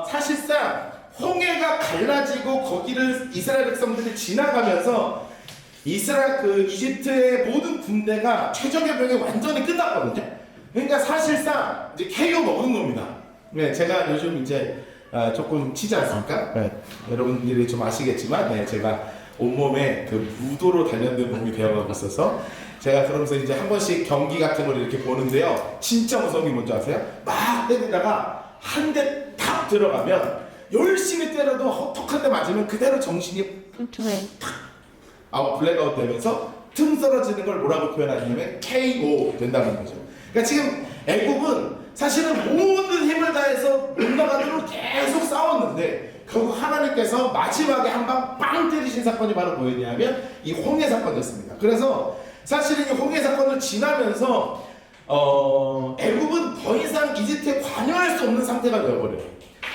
사실상 홍해가 갈라지고 거기를 이스라엘 백성들이 지나가면서 이집트의 모든 군대가 최적의 병이 완전히 끝났거든요. 그러니까 사실상 이제 KO 먹은 겁니다. 네, 제가 요즘 이제 조금 치지 않습니까? 네, 여러분들이 좀 아시겠지만, 네, 제가 온몸에 그 무도로 단련된 몸이 되어가고 있어서 제가 그러면서 이제 한 번씩 경기 같은 걸 이렇게 보는데요. 진짜 무서운 게 뭔지 아세요? 막 때리다가 한 대 탁 들어가면 열심히 때려도 헛똑한 대 맞으면 그대로 정신이 블랙아웃 되면서 틈 떨어지는 걸 뭐라고 표현하냐면 KO 된다는 거죠. 그러니까 지금 애국은 사실은 모든 힘을 다해서 못 나가도록 계속 싸웠는데 결국 하나님께서 마지막에 한 방 빵 때리신 사건이 바로 뭐였냐면 이 홍해 사건이었습니다. 그래서 사실은 이 홍해 사건을 지나면서 애국은 더 이상 이집트에 관여할 수 없는 상태가 되어버려요.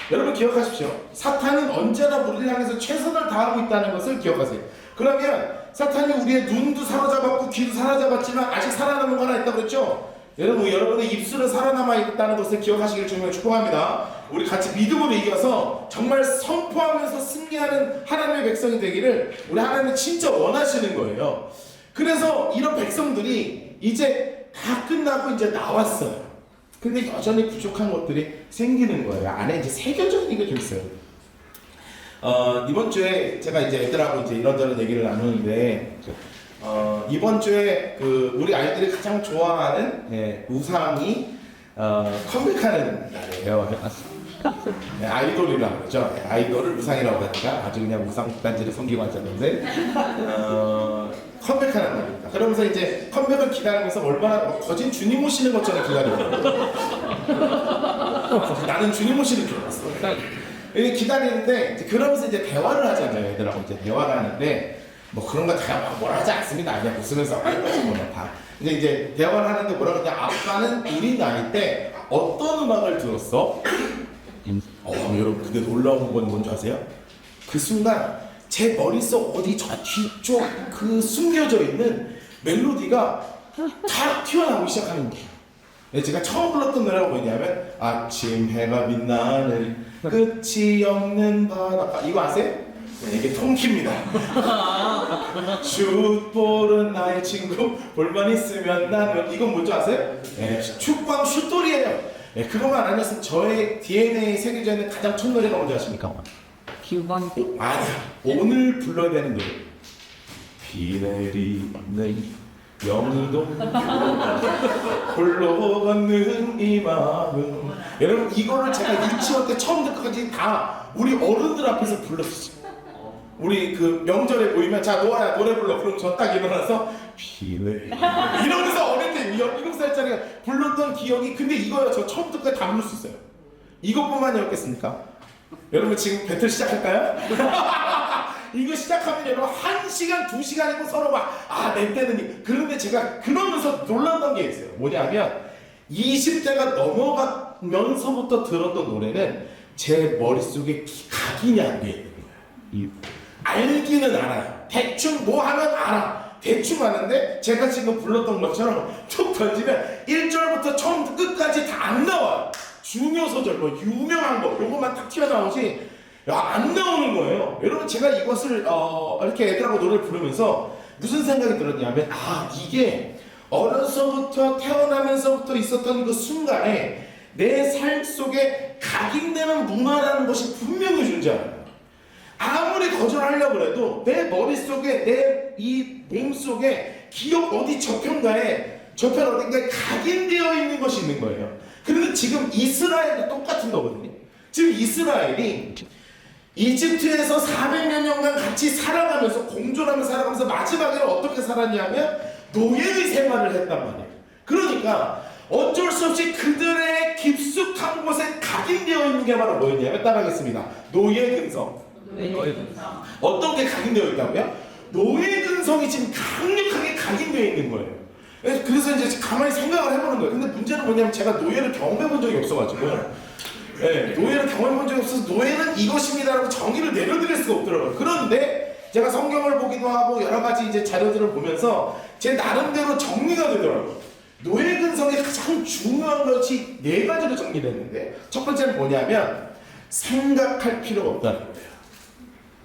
여러분 기억하십시오. 사탄은 언제나 우리를 향해서 최선을 다하고 있다는 것을 기억하세요. 그러면 사탄이 우리의 눈도 사로잡았고 귀도 사로잡았지만 아직 살아남은 거 하나 있다고 그랬죠? 여러분의 입술은 살아남아 있다는 것을 기억하시길 주님을 축복합니다. 우리 같이 믿음으로 이겨서 정말 선포하면서 승리하는 하나님의 백성이 되기를 우리 하나님은 진짜 원하시는 거예요. 그래서 이런 백성들이 이제 다 끝나고 이제 나왔어요. 근데 여전히 부족한 것들이 생기는 거예요. 안에 이제 새겨져 있는 게 좀 있어요. 이번 주에 제가 이제 애들하고 이제 이런저런 얘기를 나누는데, 이번 주에 우리 아이들이 가장 좋아하는 우상이 컴백하는 날이에요. 네, 아이돌이라고 그러죠. 네, 아이돌을 우상이라고 하니까 아주 그냥 우상 단지를 섬기고 앉았는데 컴백하는 날입니다. 그러면서 이제 컴백을 기다리면서 얼마나 거진 주님 오시는 것처럼 기다리거든요. 나는 주님 오시는 줄 알았어. 기다리는데 그러면서 이제 대화를 하잖아요. 애들하고 이제 대화를 하는데 뭐 그런 거 다 뭐라 하지 않습니다. 그냥 웃으면서 다. 이제 대화를 하는데 뭐라 그러냐. 아빠는 우리 나이 때 어떤 음악을 들었어? 여러분 근데 놀라운 건 뭔지 아세요? 그 순간 제 머릿속 어디 저 뒤쪽 그 숨겨져 있는 멜로디가 다 튀어나오기 시작하는 거예요. 제가 처음 불렀던 노래가 뭐냐면 아침 해가 빛나는 끝이 없는 바닷가. 이거 아세요? 이게 통키입니다. 슛볼은 나의 친구 볼만 있으면 나는. 이건 뭔지 아세요? 네, 축구왕 슛돌이에요. 네, 그것만 아니었으면 저의 DNA에 새겨져 있는 가장 첫 노래가 뭔지 아십니까? 기본 아니야. 오늘 불러야 되는 노래. 비 내리는 영동 홀로 걷는 이 마음. 여러분 이거를 제가 유치원 때 처음부터까지 다 우리 어른들 앞에서 불렀어요. 우리 그 명절에 모이면 자 노아야 노래 불러. 그럼 저 딱 일어나서 비 내리 이러면서 어릴 때 7살짜리가 불렀던 기억이. 근데 이거요 저 처음부터까지 다 부를 수 있어요. 이것뿐만이었겠습니까? 여러분 지금 배틀 시작할까요? 이거 시작하면 여러분 1시간, 2시간이고 서로 내 때는. 그런데 제가 그러면서 놀랐던 게 있어요. 뭐냐면 20대가 넘어가면서부터 들었던 노래는 제 머릿속에 각인이 안 돼 있는 거예요. 알기는 알아요. 대충 뭐 하면 알아. 대충 아는데 제가 지금 불렀던 것처럼 툭 던지면 1절부터 처음부터 끝까지 다 안 나와요. 중요 소절, 뭐 유명한 거 요것만 딱 튀어나오지 안 나오는 거예요. 여러분 제가 이것을 이렇게 애들하고 노래를 부르면서 무슨 생각이 들었냐면 이게 어려서부터 태어나면서부터 있었던 그 순간에 내 삶 속에 각인되는 문화라는 것이 분명히 존재해요. 아무리 거절하려고 해도 내 머릿속에 내 이 몸속에 기억 어디 저편 어딘가에 각인되어 있는 것이 있는 거예요. 그런데 지금 이스라엘도 똑같은 거거든요. 지금 이스라엘이 이집트에서 400여 년간 같이 살아가면서 공존하면서 살아가면서 마지막에는 어떻게 살았냐면 노예의 생활을 했단 말이에요. 그러니까 어쩔 수 없이 그들의 깊숙한 곳에 각인되어 있는 게 바로 뭐였냐면 따라하겠습니다. 노예근성. 어떤 게 각인되어 있다고요? 노예근성이 지금 강력하게 각인되어 있는 거예요. 그래서 이제 가만히 생각을 해보는 거예요. 근데 문제는 뭐냐면 제가 노예를 경험해 본 적이 없어가지고 노예를 경험해 본 적이 없어서 노예는 이것입니다라고 정의를 내려드릴 수가 없더라고요. 그런데 제가 성경을 보기도 하고 여러 가지 이제 자료들을 보면서 제 나름대로 정리가 되더라고요. 노예 근성의 가장 중요한 것이 4가지로 정리됐는데 첫 번째는 뭐냐면 생각할 필요가 없다는 거예요.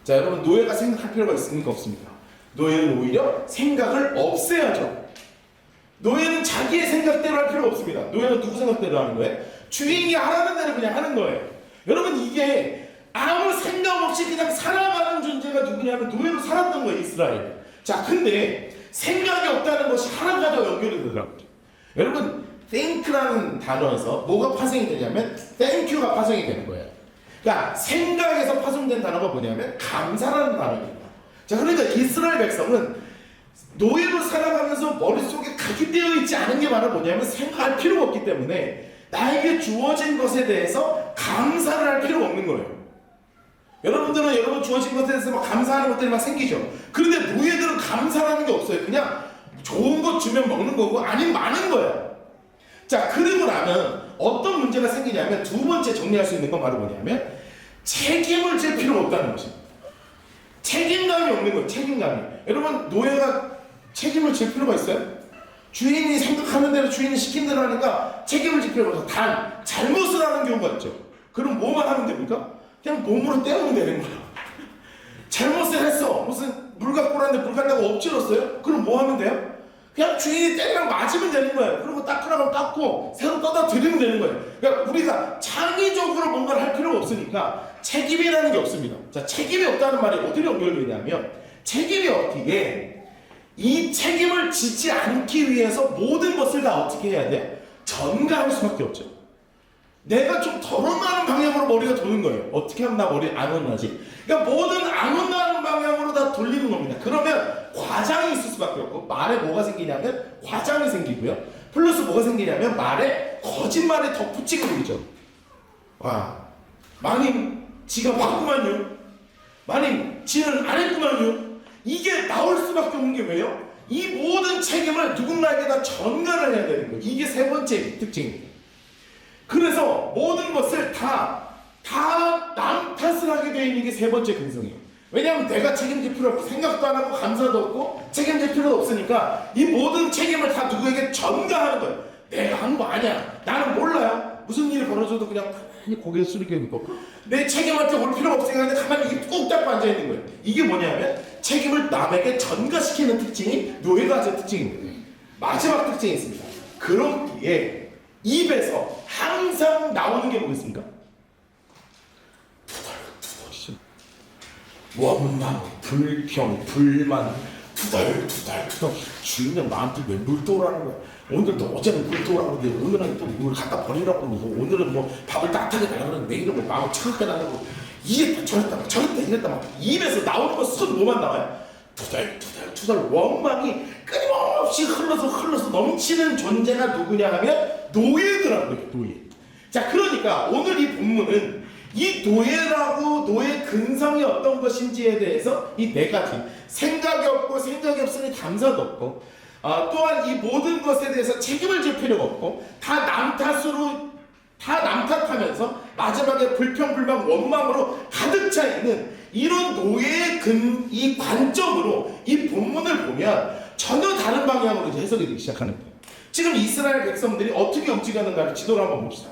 자, 여러분, 노예가 생각할 필요가 있습니까? 없습니까? 노예는 오히려 생각을 없애야죠. 노예는 자기의 생각대로 할 필요가 없습니다. 노예는 누구 생각대로 하는 거예요? 주인이 하라는 대로 그냥 하는 거예요. 여러분, 이게 아무 생각 없이 그냥 살아가는 존재가 누구냐면 노예로 살았던 거예요, 이스라엘. 자, 근데 생각이 없다는 것이 하나가 더 연결이 되더라고요. 여러분, think라는 단어에서 뭐가 파생이 되냐면 thank유가 파생이 되는 거예요. 그러니까 생각에서 파생된 단어가 뭐냐면 감사라는 단어입니다. 자, 그러니까 이스라엘 백성은 노예로 살아가면서 머릿속에 각인되어 있지 않은 게 바로 뭐냐면 생각할 필요가 없기 때문에 나에게 주어진 것에 대해서 감사를 할 필요가 없는 거예요. 여러분들은 여러분 주어진 것에 대해서 막 감사하는 것들이 막 생기죠. 그런데 노예들은 감사라는 게 없어요. 그냥 좋은 것 주면 먹는 거고 아니면 마는 거예요. 자, 그리고 나면 어떤 문제가 생기냐면 두 번째 정리할 수 있는 건 바로 뭐냐면 책임을 질 필요가 없다는 것입니다. 책임감이 없는 거예요. 책임감이. 여러분, 노예가 책임을 질 필요가 있어요? 주인이 생각하는 대로 주인이 시킨 대로 하니까 책임을 질 필요가 없어요. 단 잘못을 하는 경우가 있죠. 그럼 뭐만 하면 됩니까? 그냥 몸으로 때우면 되는 거예요. 잘못을 했어. 무슨 물 갖고 오라는데 물 갖다가 엎질렀어요? 그럼 뭐 하면 돼요? 그냥 주인이 때리면 맞으면 되는 거예요. 그리고 닦으라고 닦고 새로 떠다 드리면 되는 거예요. 그러니까 우리가 창의적으로 뭔가를 할 필요가 없으니까 책임이라는 게 없습니다. 자, 책임이 없다는 말이 어디로 연결되냐면 책임이 없기에 이 책임을 지지 않기 위해서 모든 것을 다 어떻게 해야 돼? 전가할 수밖에 없죠. 내가 좀 덜 혼나는 방향으로 머리가 도는 거예요. 어떻게 하면 나 머리 안 혼나지? 그러니까 모든 안 혼나는 방향으로 다 돌리는 겁니다. 그러면 과장이 있을 수밖에 없고 말에 뭐가 생기냐면 과장이 생기고요. 플러스 뭐가 생기냐면 말에 거짓말에 덧붙이게 되죠. 와, 마님 지가 봤구만요. 마님 지는 안 했구만요. 이게 나올 수밖에 없는 게 왜요? 이 모든 책임을 누군가에게 다 전가를 해야 되는 거예요. 이게 세 번째 특징입니다. 그래서 모든 것을 다 남 탓을 하게 되어 있는 게 세 번째 근성이에요. 왜냐하면 내가 책임질 필요 없고 생각도 안 하고 감사도 없고 책임질 필요도 없으니까 이 모든 책임을 다 누구에게 전가하는 거예요. 내가 한 거 아니야. 나는 몰라요. 무슨 일이 벌어져도 그냥 가만히 고개를 숙이고 내 책임한테 올 필요가 없으니까 그냥 가만히 이렇게 꾹 닫고 앉아있는 거예요. 이게 뭐냐면 책임을 남에게 전가시키는 특징이 노예가 가진 특징입니다. 마지막 특징이 있습니다. 그렇기에 입에서 항상 나오는 게 뭐겠습니까? 투덜투덜 원망, 불평, 불만, 투덜투덜 주인은 나한테 왜 물도라는 거야? 오늘도 어제는 물도라고 그러는데 오늘은 또 물 갖다 버리라고 그러면서 오늘은 뭐 밥을 따뜻하게 달라고 그러는데 내일은 뭐 마음을 차갑게 달라고 이랬다 저랬다 이랬다 막 입에서 나오는 거 순 뭐만 나와요? 투덜투덜 원망이 끊임없이 흘러서 넘치는 존재가 누구냐 하면 노예더라고요. 노예. 자, 그러니까 오늘 이 본문은 이 노예라고 노예 근성이 어떤 것인지에 대해서 이 네 가지 생각이 없고 생각이 없으니 감사도 없고 또한 이 모든 것에 대해서 책임을 질 필요가 없고 다 남 탓하면서 마지막에 불평 불만 원망으로 가득 차 있는 이런 노예의 이 관점으로 이 본문을 보면 전혀 다른 방향으로 이제 해석이 되기 시작하는 거예요. 지금 이스라엘 백성들이 어떻게 움직였는가를 지도를 한번 봅시다.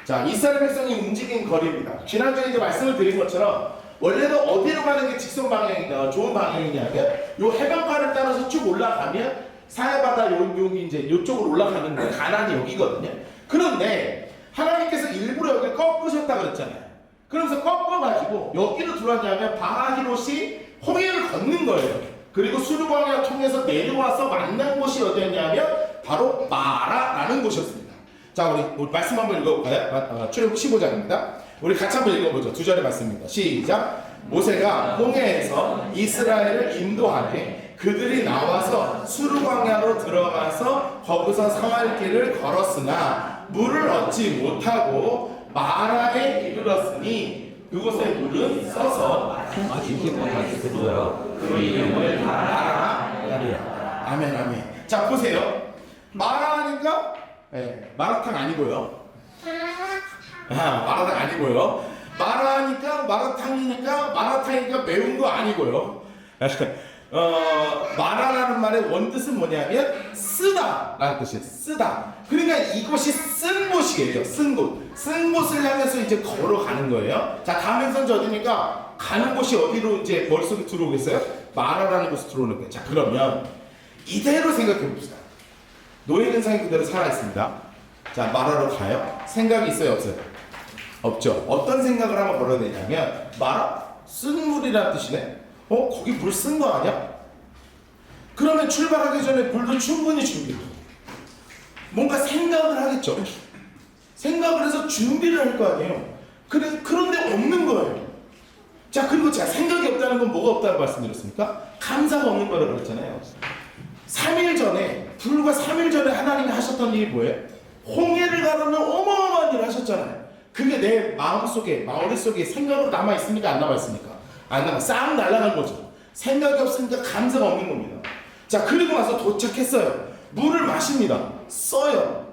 자, 이스라엘 백성이 움직인 거리입니다. 지난주에 이제 말씀을 드린 것처럼 원래는 어디로 가는 게 직선 방향이냐, 좋은 방향이냐면 요 해변가를 따라서 쭉 올라가면 사해바다 여기 이제 요쪽으로 올라가는 거예요. 가나안이 여기거든요. 그런데 하나님께서 일부러 여기를 꺾으셨다 그랬잖아요. 그러면서 꺾어가지고 여기로 들어왔냐면 바하히롯이 홍해를 걷는 거예요. 그리고 수르광야 통해서 내려와서 만난 곳이 어디였냐면 바로 마라라는 곳이었습니다. 자, 우리 말씀 한번 읽어볼까요? 출애굽 15장입니다. 우리 같이 한번 읽어보죠. 두 절의 말씀입니다. 시작. 모세가 홍해에서 이스라엘을 인도하되 그들이 나와서 수르광야로 들어가서 거기서 상할 길을 걸었으나 물을 얻지 못하고 마라에 이르렀으니 그곳의 물은 써서 마시지 못하게 되고요. 그 이름을 마라하니라. 아멘 아멘. 자, 보세요. 마라하니까 마라탕 아니고요. 마라탕 아니고요. 마라하니까 마라탕이니까 마라탕이니까 매운 거 아니고요. 말하라는 말의 원뜻은 뭐냐면 쓰다 라는 뜻이에요. 쓰다. 그러니까 이것이 쓴 곳이에요. 쓴 곳. 쓴 곳을 향해서 이제 걸어가는 거예요. 자, 다음 행선지 어디니까 가는 곳이 어디로 이제 머릿속에 들어오겠어요? 말하라는 곳으로 들어오는 거예요. 자, 그러면 이대로 생각해 봅시다. 노예 근성이 그대로 살아있습니다. 자, 말하러 가요. 생각이 있어요, 없어요? 없죠. 어떤 생각을 한번 걸어내냐면 말아? 쓴 물이라는 뜻이네. 거기 물 쓴 거 아니야? 그러면 출발하기 전에 물도 충분히 준비해. 뭔가 생각을 하겠죠. 생각을 해서 준비를 할 거 아니에요. 그런데 없는 거예요. 자, 그리고 제가 생각이 없다는 건 뭐가 없다고 말씀드렸습니까? 감사가 없는 거라고 그랬잖아요. 3일 전에, 불과 3일 전에 하나님이 하셨던 일이 뭐예요? 홍해를 가르는 어마어마한 일을 하셨잖아요. 그게 내 마음속에, 머릿속에 생각으로 남아있습니까? 안 남아있습니까? 안 남아. 싹 날아간 거죠. 생각이 없으니까 감사가 없는 겁니다. 자, 그리고 나서 도착했어요. 물을 마십니다. 써요.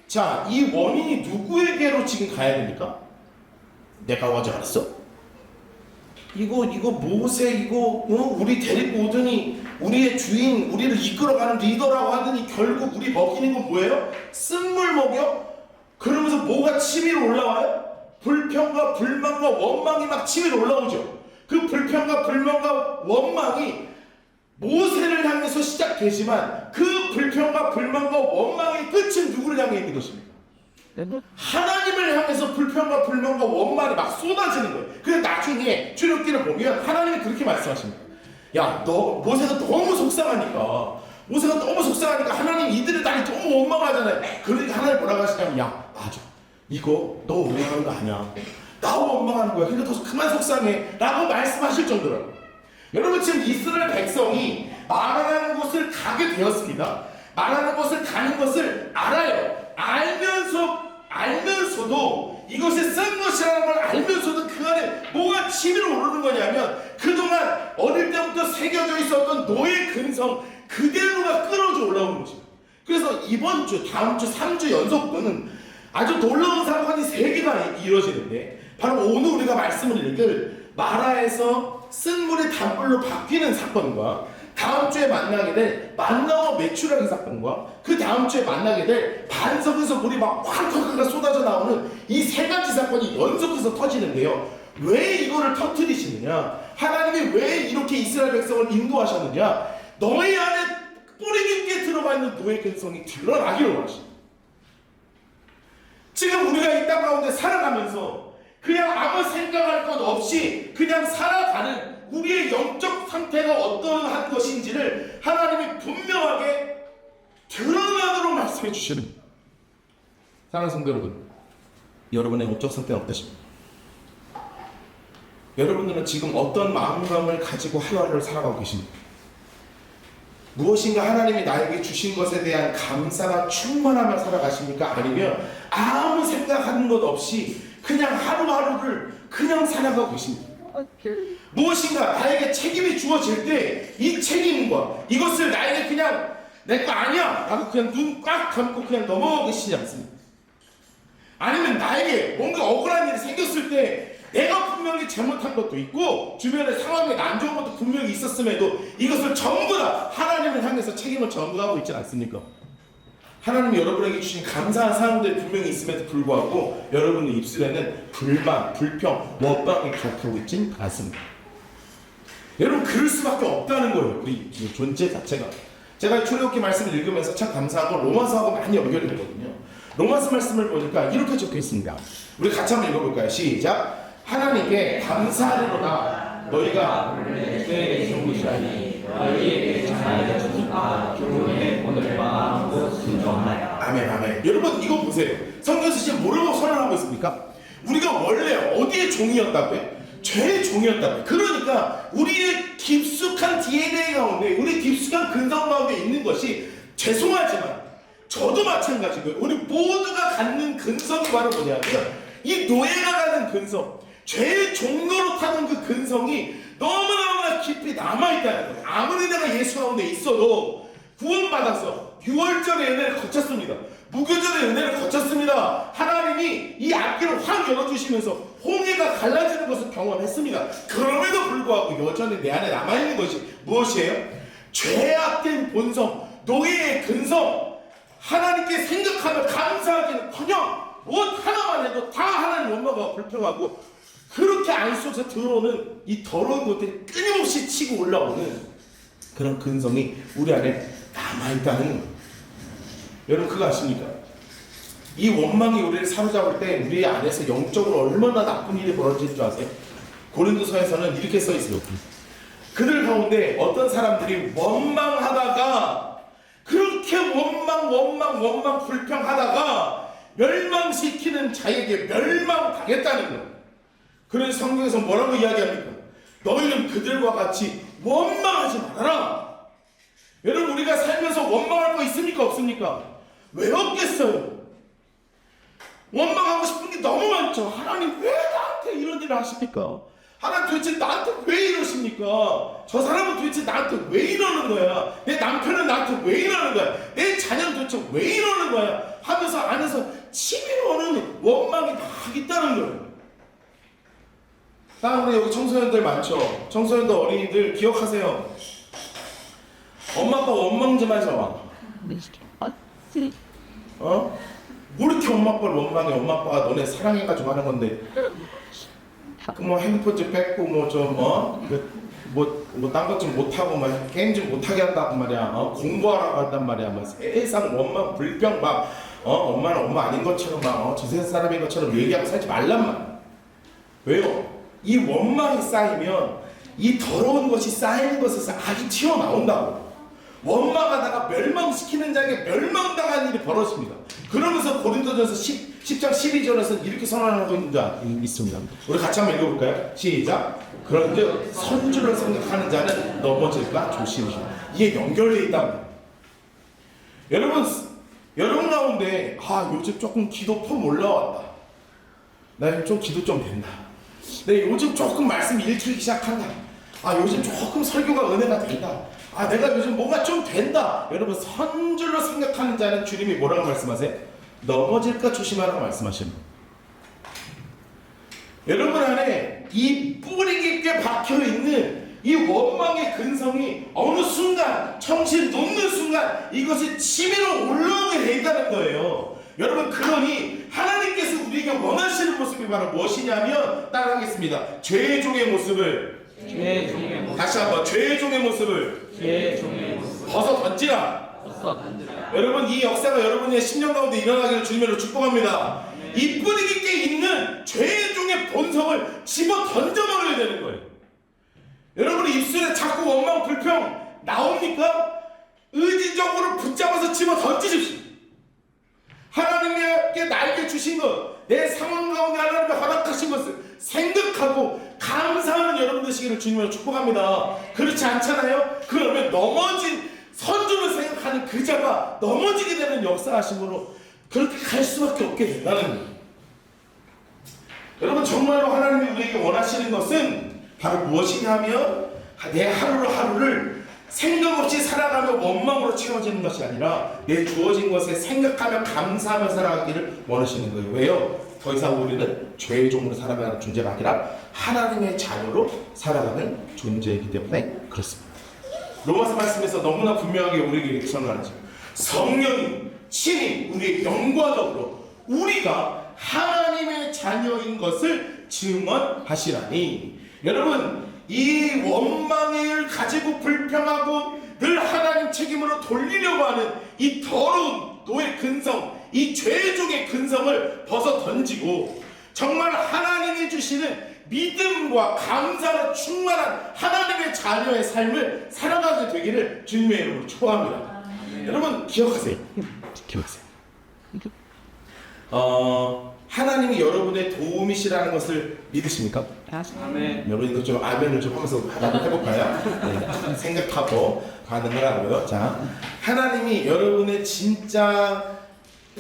자, 이 원인이 누구에게로 지금 가야 됩니까? 내가 어제 알았어? 이거 모세 우리 데리고 오더니 우리의 주인, 우리를 이끌어가는 리더라고 하더니 결국 우리 먹이는 건 뭐예요? 쓴물 먹여? 그러면서 뭐가 치밀어 올라와요? 불평과 불만과 원망이 막 치밀어 올라오죠. 그 불평과 불만과 원망이 모세를 향해서 시작되지만 그 불평과 불만과 원망의 끝은 누구를 향해 있는 것입니까? 하나님을 향해서 불평과 불만과 원망이 막 쏟아지는 거예요. 그래서 나중에 출애굽기를 보면 하나님이 그렇게 말씀하십니다. 야, 모세가 너무 속상하니까 하나님 이들의 날이 너무 원망하잖아요. 그러니까 하나님 뭐라고 하시냐면, 야, 맞아, 이거 너 원망하는 거 아니야. 나 원망하는 거야. 그러니까 너 그만 속상해 라고 말씀하실 정도라고. 여러분, 지금 이스라엘 백성이 말하는 곳을 가게 되었습니다. 말하는 곳을 가는 것을 알아요. 알면서도 이것이 쓴 것이라는 걸 알면서도 그 안에 뭐가 치밀어 오르는 거냐면 그동안 어릴 때부터 새겨져 있었던 노예 근성 그대로가 끌어져 올라오는 것입니다. 그래서 이번 주, 다음 주, 3주 연속으로는 아주 놀라운 사건이 3개가 이루어지는데 바로 오늘 우리가 말씀을 읽을 마라에서 쓴 물이 단물로 바뀌는 사건과 다음 주에 만나게 될 만나와 메추라기 사건과 그 다음 주에 만나게 될 반석에서 물이 막 확 쏟아져 나오는 이 3가지 사건이 연속해서 터지는데요. 왜 이거를 터뜨리시느냐? 하나님이 왜 이렇게 이스라엘 백성을 인도하셨느냐? 너희 안에 뿌리 깊게 들어가 있는 노예 근성이 드러나기를 원하십니다. 지금 우리가 이 땅 가운데 살아가면서 그냥 아무 생각할 것 없이 그냥 살아가는 우리의 영적 상태가 어떠한 것인지를 하나님이 분명하게 드러나도록 말씀해 주시는 겁니다. 사랑하는 성도 여러분, 여러분의 영적 상태는 어떠십니까? 여러분들은 지금 어떤 마음감을 가지고 하루하루를 살아가고 계십니까? 무엇인가 하나님이 나에게 주신 것에 대한 감사가 충만하며 살아가십니까? 아니면 아무 생각하는 것 없이 그냥 하루하루를 그냥 살아가고 계십니까? 무엇인가 나에게 책임이 주어질 때 이 책임과 이것을 나에게 그냥 내 거 아니야 라고 그냥 눈 꽉 감고 그냥 넘어가 계시지 않습니까? 아니면 나에게 뭔가 억울한 일이 생겼을 때 내가 분명히 잘못한 것도 있고 주변에 상황이 안 좋은 것도 분명히 있었음에도 이것을 전부 다 하나님을 향해서 책임을 전부하고 있지 않습니까? 하나님이 여러분에게 주신 감사한 사람들이 분명히 있음에도 불구하고 여러분의 입술에는 불만, 불평, 원망이 격하고 있진 않습니다. 여러분, 그럴 수밖에 없다는 거예요. 우리 존재 자체가. 제가 출애굽기 말씀을 읽으면서 참 감사한 건 로마서하고 많이 연결이 되거든요. 로마서 말씀을 보니까 이렇게 적혀 있습니다. 우리 같이 한번 읽어볼까요? 시작. 하나님께 감사하리로다. 너희가 내 종이시라니 너희에게 잘하여 주니까 교훈의 오늘 마음으로 순종하라. 아멘, 아멘. 여러분, 이거 보세요. 성경에서 지금 뭐라고 선언하고 있습니까? 우리가 원래 어디의 종이었다고요? 죄의 종이었다고요. 그러니까 우리의 깊숙한 DNA 가운데, 우리 깊숙한 근성 가운데 있는 것이, 죄송하지만 저도 마찬가지고요. 우리 모두가 갖는 근성이 바로 뭐냐면 이 노예가 가는 근성, 죄의 종로로 타는 그 근성이 너무너무나 깊이 남아있다는 거예요. 아무리 내가 예수 가운데 있어도 구원받아서 6월절의 은혜를 거쳤습니다. 무교절의 은혜를 거쳤습니다. 하나님이 이 앞길을 확 열어주시면서 홍해가 갈라지는 것을 경험했습니다. 그럼에도 불구하고 여전히 내 안에 남아있는 것이 무엇이에요? 죄악된 본성, 노예의 근성, 하나님께 생각하며 감사하기는커녕 무엇 하나만 해도 다 하나님 원망과 불평하고 그렇게 안 쏟아 들어오는 이 더러운 것들이 끊임없이 치고 올라오는 그런 근성이 우리 안에 남아있다는 거예요. 여러분 그거 아십니까? 이 원망이 우리를 사로잡을 때 우리 안에서 영적으로 얼마나 나쁜 일이 벌어지는 줄 아세요? 고린도서에서는 이렇게 써 있어요. 그들 가운데 어떤 사람들이 원망하다가 그렇게 원망 불평하다가 멸망시키는 자에게 멸망당했다는 거예요. 그래서 성경에서 뭐라고 이야기합니까? 너희는 그들과 같이 원망하지 말아라. 여러분 우리가 살면서 원망할 거 있습니까? 없습니까? 왜 없겠어요? 원망하고 싶은 게 너무 많죠. 하나님 왜 나한테 이런 일을 하십니까? 하나님 도대체 나한테 왜 이러십니까? 저 사람은 도대체 나한테 왜 이러는 거야? 내 남편은 나한테 왜 이러는 거야? 내 자녀는 도대체 왜 이러는 거야? 하면서 안에서 치밀어 오는 원망이 막 있다는 거예요. 다음에 여기 청소년들 많죠? 청소년들 어린이들 기억하세요. 엄마 아빠 원망 좀 하지 마. 어? 뭐 이렇게 엄마 아빠를 원망해? 엄마 아빠가 너네 사랑해가지고 하는 건데 뭐 핸드폰 좀 뺏고 뭐 좀 딴 것 좀 못하고 막 게임 좀 못하게 한다고 말이야. 공부하라고 한단 말이야. 막 세상 원망 불평 막 엄마는 엄마 아닌 것처럼 막 저 세상 사람인 것처럼 얘기하고 살지 말란 말. 왜요? 이 원망이 쌓이면 이 더러운 것이 쌓이는 것에서 악이 튀어나온다고. 원망하다가 멸망시키는 자에게 멸망당한 일이 벌어집니다. 그러면서 고린도전서 10장 12절에서는 이렇게 선언하고 있는 자 있습니다. 우리 같이 한번 읽어볼까요? 시작. 그런즉 선주를 생각하는 자는 넘어질까 조심히. 이게 연결되어 있답니다. 여러분 가운데 요즘 조금 기도 폼 올라왔다. 나 요즘 좀 기도 좀 된다. 내 요즘 조금 말씀 읽히기 시작한다. 요즘 조금 설교가 은혜가 된다. 내가 요즘 뭔가 좀 된다. 여러분 선줄로 생각하는 자는 주님이 뭐라고 말씀하세요? 넘어질까 조심하라고 말씀하십니다. 여러분 안에 이 뿌리 깊게 박혀있는 이 원망의 근성이 어느 순간 정신 놓는 순간 이것이 치밀어 올라오게 돼 있다는 거예요. 여러분 그러니 하나님께서 우리에게 원하시는 모습이 바로 무엇이냐면 따라하겠습니다. 죄의 종의 모습을 다시 한번 죄의 종의 모습을 벗어 던지라. 여러분 이 역사가 여러분의 10년 가운데 일어나기를 주님으로 축복합니다. 이 뿌리 깊게 있는 죄의 종의 본성을 집어 던져버려야 되는 거예요. 여러분의 입술에 자꾸 원망 불평 나옵니까? 의지적으로 붙잡아서 집어 던지십시오. 하나님께 나에게 주신 것, 내 상황 가운데 하나님께 허락하신 것을 생각하고 감사하는 여러분 되시기를 주님으로 축복합니다. 그렇지 않잖아요? 그러면 넘어진 선주를 생각하는 그 자가 넘어지게 되는 역사하심으로 그렇게 갈 수밖에 없게 된다는 거예요. 여러분 정말로 하나님이 우리에게 원하시는 것은 바로 무엇이냐면 내 하루를 생각 없이 살아가며 원망으로 채워지는 것이 아니라 내 주어진 것에 생각하며 감사하며 살아가기를 원하시는 거예요. 왜요? 더 이상 우리는 죄의 종으로 살아가는 존재가 아니라 하나님의 자녀로 살아가는 존재이기 때문에 그렇습니다. 로마서 말씀에서 너무나 분명하게 우리에게 이렇게 선언하죠. 성령이 친히 우리의 영과적으로 우리가 하나님의 자녀인 것을 증언하시라니. 여러분 이 원망을 가지고 불평하고 늘 하나님 책임으로 돌리려고 하는 이 더러운 노예 근성, 이 죄종의 근성을 벗어 던지고 정말 하나님이 주시는 믿음과 감사로 충만한 하나님의 자녀의 삶을 살아가게 되기를 주님의 이름으로 축복합니다. 여러분 기억하세요. 하나님이 여러분의 도움이시라는 것을 믿으십니까? 아멘. 여러분 이거 좀 아멘을 좀 하면서 한번 해볼까요? 네, 생각하고 가능하라고요. 자, 하나님이 여러분의 진짜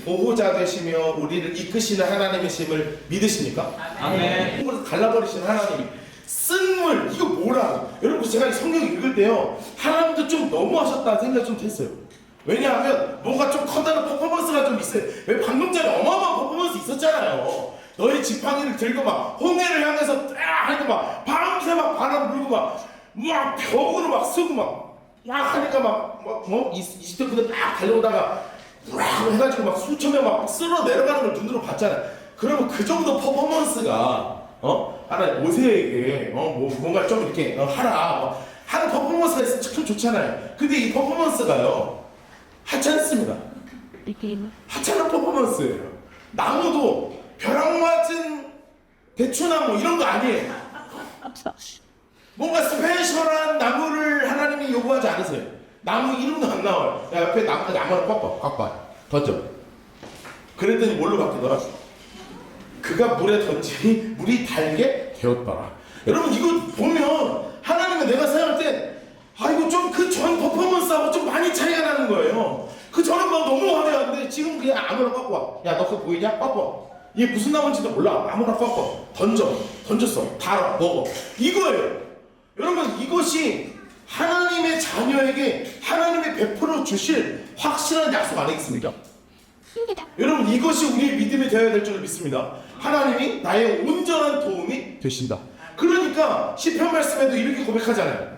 보호자 되시며 우리를 이끄시는 하나님이심을 믿으십니까? 아멘. 그래서 갈라버리시는 하나님. 쓴물 이거 뭐라? 여러분 제가 이 성경 읽을 때요 하나님도 좀 너무하셨다는 생각이 좀 됐어요. 왜냐하면 뭔가 좀 커다란 퍼포먼스가 좀 있어요. 왜 방금 전에 어마어마한 퍼포먼스 있었잖아요. 너희 지팡이를 들고 막 홍해를 향해서 딱 하니까 막 밤새 막 바람 불고 막 벽으로 막 쓰고 막 하니까 막 20대 그대 막 달려오다가 막 해가지고 막 수천 명 막 쓸어 내려가는 걸 눈으로 봤잖아요. 그러면 그 정도 퍼포먼스가 하나 모세에게 뭔가 좀 이렇게 하라 하는 퍼포먼스가 있으면 참 좋잖아요. 근데 이 퍼포먼스가요 하찮습니다. 하찮은 퍼포먼스예요. 나무도 벼락 맞은 대추나무 이런 거 아니에요. 뭔가 스페셜한 나무를 하나님이 요구하지 않으세요. 나무 이름도 안 나와요. 야, 옆에 나무 하나 꽉봐 던져. 그랬더니 뭘로 바뀌더라? 그가 물에 던지니 물이 달게 되었더라. 여러분 이거 보면 하나님은 내가 생각할 때 이거 좀 그 전 퍼포먼스하고 좀 많이 차이가 나는 거예요. 그 전은 막 너무 화려한데 지금 그냥 아무나 꽉 와. 야 너 그거 보이냐? 꽉 와. 이게 무슨 나무인지도 몰라. 아무나 꽉 와. 던졌어. 달아 먹어. 이거예요. 여러분 이것이 하나님의 자녀에게 하나님이 베풀어 주실 확실한 약속 아니겠습니까? 여러분 이것이 우리의 믿음이 되어야 될 줄 믿습니다. 하나님이 나의 온전한 도움이 되신다. 그러니까 시편 말씀에도 이렇게 고백하잖아요.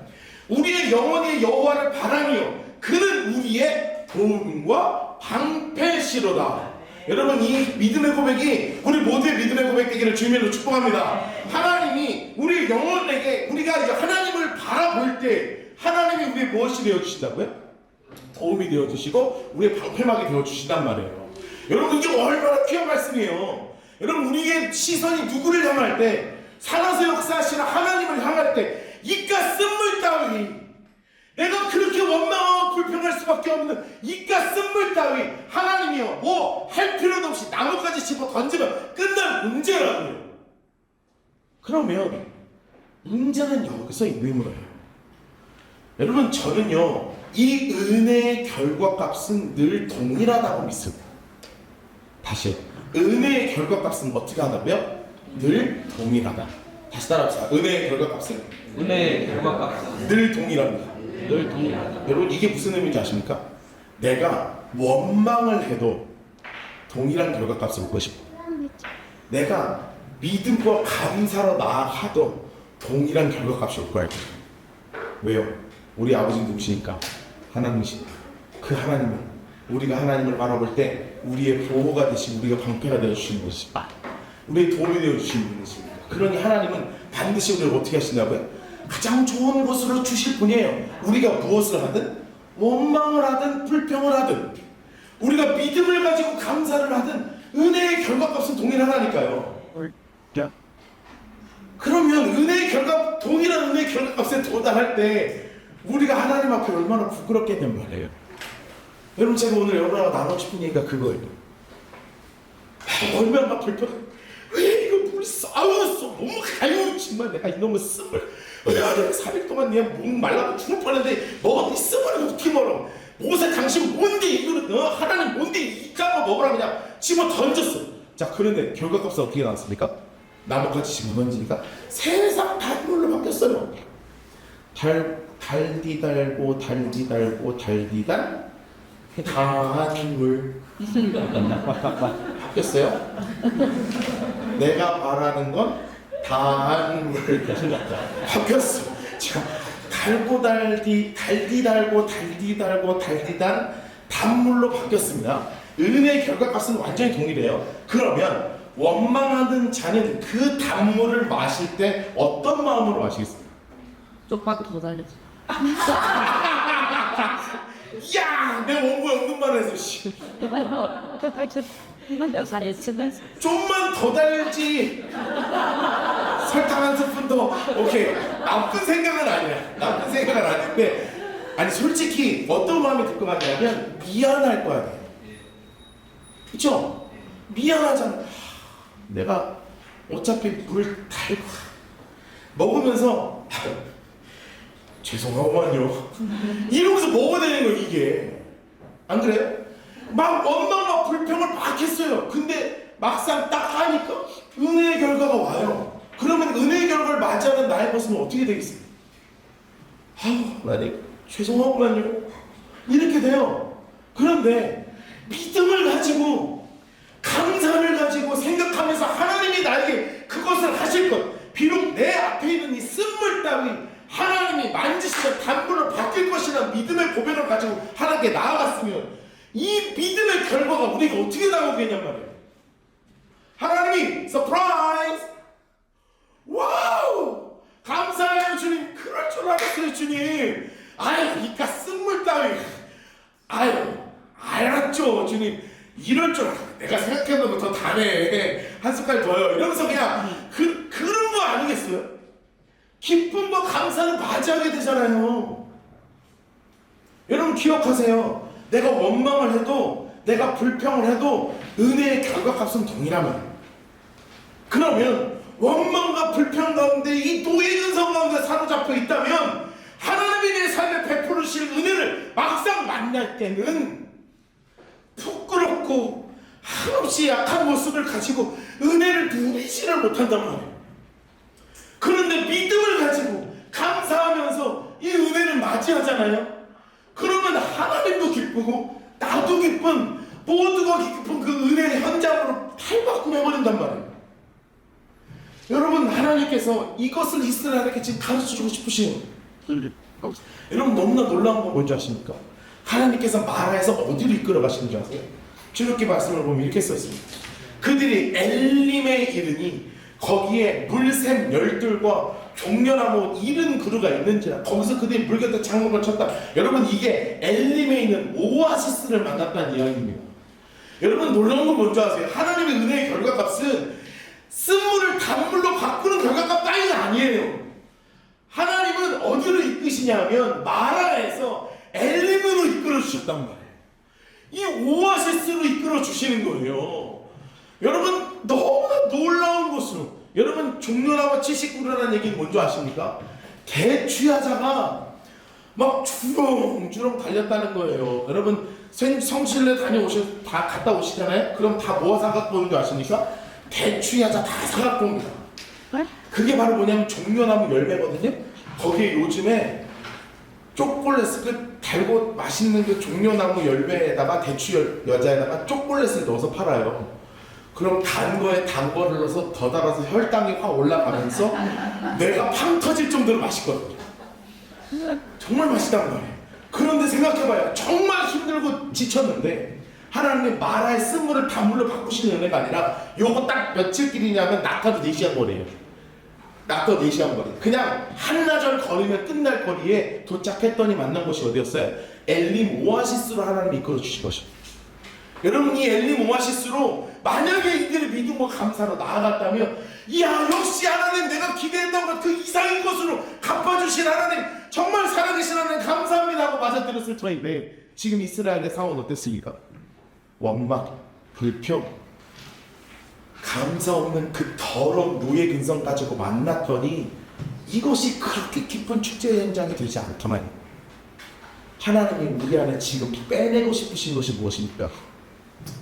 우리의 영혼이 여호와를 바라니요 그는 우리의 도움과 방패시로다. 여러분 이 믿음의 고백이 우리 모두의 믿음의 고백 되기를 주님으로 축복합니다. 하나님이 우리 영혼에게 우리가 하나님을 바라볼 때 하나님이 우리의 무엇이 되어주신다고요? 도움이 되어주시고 우리의 방패막이 되어주신단 말이에요. 여러분 이게 얼마나 귀한 말씀이에요. 여러분 우리의 시선이 누구를 향할 때 살아서 역사하시는 하나님을 향할 때 이깟 쓴물 따위 내가 그렇게 원망하고 불평할 수밖에 없는 이깟 쓴물 따위 하나님이요 뭐 할 필요도 없이 나무까지 집어 던지면 끝난 문제라고요. 그러면 문제는 여기서 있는 거예요. 여러분 저는요 이 은혜의 결과값은 늘 동일하다고 믿습니다. 다시 은혜의 결과값은 어떻게 하다고요? 늘 동일하다. 다시 따라합시다. 은혜의 결과값은 늘 동일합니다. 늘 동일하다. 여러분 이게 무슨 의미인지 아십니까? 내가 원망을 해도 동일한 결과값을 올 것이고 내가 믿음과 감사로 나아가도 동일한 결과값이 올 거예요. 왜요? 우리 아버지는 누구시니까? 하나님이시니까. 그 하나님은 우리가 하나님을 바라볼 때 우리의 보호가 되시고 우리가 방패가 되어주시는 것이다. 우리의 도움이 되어주시는 분이십니다. 그러니 하나님은 반드시 우리를 어떻게 하신다고요? 가장 좋은 것으로 주실 분이에요. 우리가 무엇을 하든 원망을 하든 불평을 하든 우리가 믿음을 가지고 감사를 하든 은혜의 결과값은 동일하다니까요. 그러면 동일한 은혜의 결과값에 도달할 때 우리가 하나님 앞에 얼마나 부끄럽겠냔 말이에요. 여러분 제가 오늘 여러분과 나누고 싶은 얘기가 그거예요. 얼마나 불평 왜 이거 물이 싸웠어 너무 가요. 정말 내가 이놈의 씀을 내가 4일 동안 내가 목 말라고 죽을 뻔했는데 너 이 씀을 어떻게 먹어. 모세 당신 뭔데 이거는 하나님 뭔데 이딴 거 먹으라 그냥 집어 던졌어. 자 그런데 결과값은 어떻게 나왔습니까? 나뭇가지 집어 던지니까 세상 단물로 바뀌었어요. 달디 달고 단물 바뀌었어요. 내가 바라는 건 단물 바뀌었어. 자 달디 달고 단물로 바뀌었습니다. 은혜의 결과값은 완전히 동일해요. 그러면 원망하는 자는 그 단물을 마실 때 어떤 마음으로 마시겠습니까? 쪽파도 더 달렸어. 야! 내 원고에 언급만 해서 씨. 좀만 더 달지. 설탕 한 스푼 더. 오케이. 나쁜 생각은 아닌데 아니 솔직히 어떤 마음이 들 것 같냐면 미안할 거야. 그쵸? 미안하잖아. 내가 어차피 물 달고 먹으면서 죄송하구만요 이러면서 먹어야 되는 거예요. 이게 안 그래요? 막 원망과 불평을 막 했어요. 근데 막상 딱 하니까 은혜의 결과가 와요. 그러면 은혜의 결과를 맞이하는 나의 모습은 어떻게 되겠어요? 나 죄송하구만요 이렇게 돼요. 그런데 믿음을 가지고 감사를 가지고 생각하면서 하나님이 나에게 그것을 하실 것, 비록 내 앞에 있는 이 쓴물 따위 하나님이 만지시면 단물로 바뀔 것이라는 믿음의 고백을 가지고 하나님께 나아갔으면 이 믿음의 결과가 우리가 어떻게 나오겠냔 말이에요. 하나님이 서프라이즈! 와우! 감사해요 주님. 그럴 줄 알았어요 주님. 아유 이까 쓴물 따위 아유 알았죠 주님. 이럴 줄 내가 생각해도 더 다네. 한 숟갈 더요. 이러면서 그냥 그런 거 아니겠어요? 기쁨과 감사는 맞이하게 되잖아요. 여러분 기억하세요. 내가 원망을 해도 내가 불평을 해도 은혜의 결과값은 동일하면 그러면 원망과 불평 가운데 이 노예 근성 가운데 사로잡혀 있다면 하나님이 내 삶에 베푸실 은혜를 막상 만날 때는 부끄럽고 한없이 약한 모습을 가지고 은혜를 누리지를 못한단 말이에요. 그런데 믿음을 가지고 감사하면서 이 은혜를 맞이하잖아요. 그러면 하나님도 기쁘고 나도 기쁜 모두가 기쁜 그 은혜의 현장으로 탈바꿈해버린단 말이에요. 여러분 하나님께서 이것을 이스라엘에게 지금 가르쳐주고 싶으신 여러분 너무나 놀라운 건 뭔지 아십니까? 하나님께서 마라에서 어디로 이끌어 가시는지 아세요? 출애굽기 말씀을 보면 이렇게 써있습니다. 그들이 엘림에 이르니 거기에 물샘 열둘과 종려나무 이른 그루가 있는지라 거기서 그들이 물 곁에 장막을 쳤다. 여러분 이게 엘림에 있는 오아시스를 만났다는 이야기입니다. 여러분 놀라운 건 뭔지 아세요? 하나님의 은혜의 결과값은 쓴물을 단물로 바꾸는 결과값 따위가 아니에요. 하나님은 어디로 이끄시냐면 마라에서 엘림으로 이끌어 주셨단 말이에요. 이 오아시스로 이끌어 주시는 거예요. 여러분 너무나 놀라운 것으로 여러분 종려나무 70그루라는 얘기는 뭔지 아십니까? 대추야자가 막 주렁주렁 달렸다는 거예요. 여러분 성실례 다 갔다 오시잖아요. 그럼 다 뭐가 사갖고 오는 줄 아십니까? 대추야자 다 사갖고 옵니다. 그게 바로 뭐냐면 종려나무 열매거든요. 거기에 요즘에 초콜릿을 그 달고 맛있는 그 종려나무 열매에다가 대추야자에다가 초콜릿을 넣어서 팔아요. 그럼 단 거에 단 거를 넣어서 더 달아서 혈당이 확 올라가면서 뇌가 팡 터질 정도로 맛있거든요. 정말 맛있단 말이에요. 그런데 생각해봐요. 정말 힘들고 지쳤는데 하나님의 마라의 쓴물을 단물로 바꾸시는 은혜가 아니라 요거 딱 며칠길이냐면 낙타도 4시간 거리예요. 낙타 4시간 거리. 그냥 한나절 거리면 끝날 거리에 도착했더니 만난 곳이 어디였어요? 엘림 오아시스로 하나님이 이끌어 주신 것입니다. 여러분 이 엘림 오아시스로 만약에 이들의 믿음과 감사로 나아갔다면 이야 역시 하나님 내가 기대했던 것 그 이상인 것으로 갚아주신 하나님 정말 살아계신 하나님 감사합니다 하고 맞아들였을 터인데 지금 이스라엘의 상황은 어땠습니까? 원망, 불평, 감사 없는 그 더러운 노예 근성 가지고 만났더니 이것이 그렇게 깊은 축제 현장이 되지 않더만 하나님이 우리 안에 지금 빼내고 싶으신 것이 무엇입니까?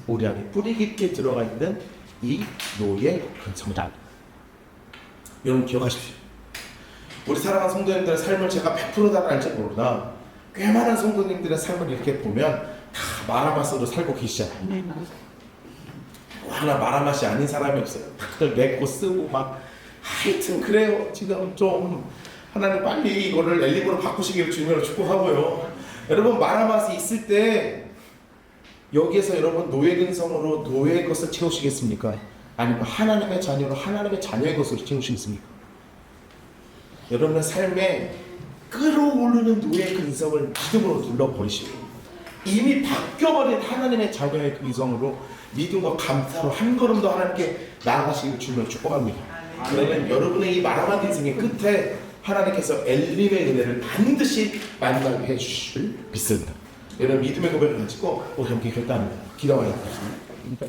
우리 안에 뿌리 깊게 들어가 있는 이 노예 근성이다. 여러분 기억하십시오. 우리 사랑하는 성도님들의 삶을 제가 100% 다 알지 모르나 꽤 많은 성도님들의 삶을 이렇게 보면 다 마라맛으로 살고 계시잖아요. 하나 마라맛이 아닌 사람이 없어요. 다들 맺고 쓰고 막 하여튼 그래요. 지금 좀 하나님 빨리 이거를 엘림으로 바꾸시기를 주님으로 축복하고요. 여러분 마라맛이 있을 때 여기에서 여러분 노예 근성으로 노예의 것을 채우시겠습니까? 아니면 하나님의 자녀로 하나님의 자녀의 것으로 채우시겠습니까? 여러분의 삶에 끌어오르는 노예 근성을 믿음으로 눌러버리시고 이미 바뀌어버린 하나님의 자녀의 근성으로 믿음과 감사로 한 걸음 더 하나님께 나아가시길 주님을 축복합니다. 그러면 여러분의 이 마라맛 인생의 끝에 하나님께서 엘림의 은혜를 반드시 만나게 해주실 믿습니다. 여러분 믿음의 고백을 가지고 우리 함께 결단합니다. 기도하겠습니다.